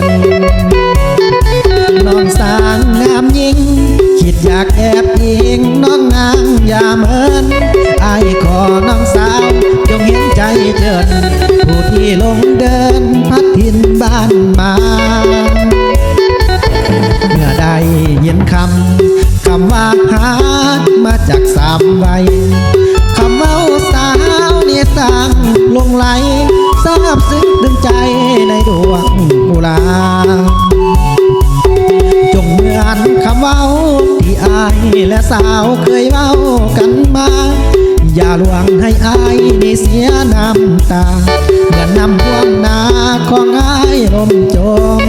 นน้องสางงามยิ่งคิดอยากแอบยิงน้องนางอย่าเมินอายขอน้องสาวจงเห็นใจเจินผู้ที่ลงเดินพัดถิ่นบ้านมาเมื่อได้ยินคำว่าหามาจากสามวัยคำว่าสาวนี่สร้างลงไหลซาบซึ้งดึงใจในดวงกุหลาบจงเหมือนคำว่าที่อายและสาวเคยเว้ากันมาอย่าลวงให้อายได้เสียน้ำตาเหมือนน้ำท่วมนาของอายลมจม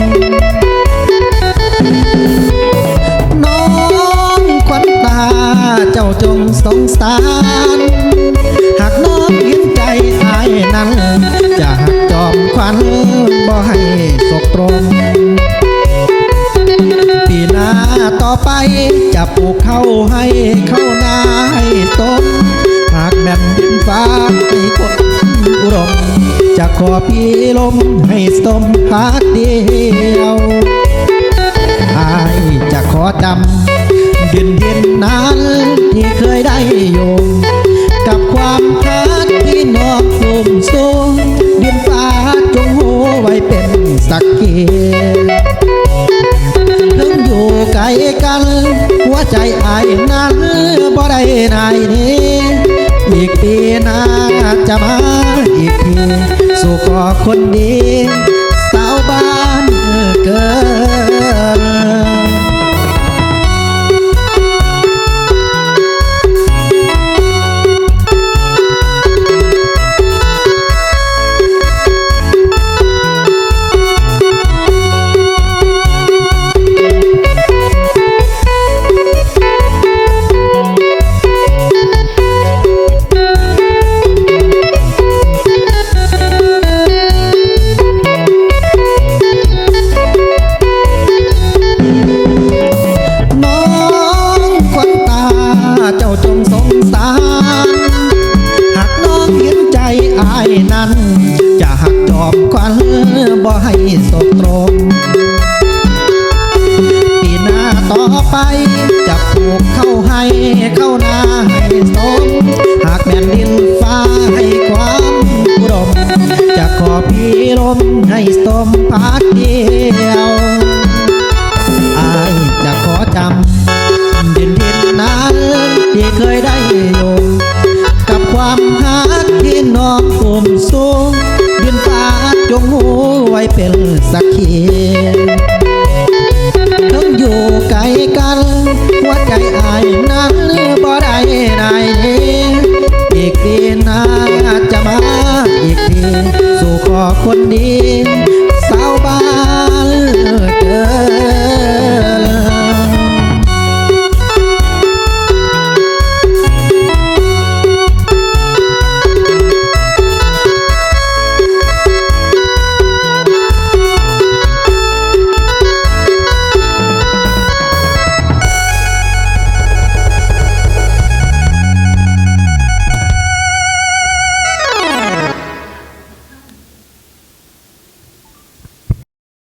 น้องขวัญตาเจ้าจงสงสารหากน้องเห็นใจอายนั้นจะหักจอมขวัญบ่ให้สกตรมปีหน้าต่อไปจะปลูกข้าวให้ข้าวนาให้ต้นหากแม่นดินฟ้าให้คนอุดมจะขอพี่ลมให้สมพักเดียวอายจะขอจำดินนั้นที่เคยได้อยู่กับความพักที่นอกลุ่มสูงดินฟ้าจงหูไว้เป็นสักขีถึงอยู่ไกลกันหัวใจอายนั้นบ่ได้นายนี้อีกปีหน้าจะมาอีกทีสู่ขอคนดีสาวบ้านเกินจะหักจอบควันบ่ให้สกตรมปีหน้าต่อไปจะปลูกข้าวให้ข้าวนาให้สมหากแผ่นดินฟ้าให้ความอุดมจะขอพี่ลมให้สมพักเดียวอายจะขอจำดินนั้นที่เคยได้อยู่กับความหักที่น้องอุ้มสูงดินฟ้าจงหูไว้เป็นสักขีถึงอยู่ไกลกัน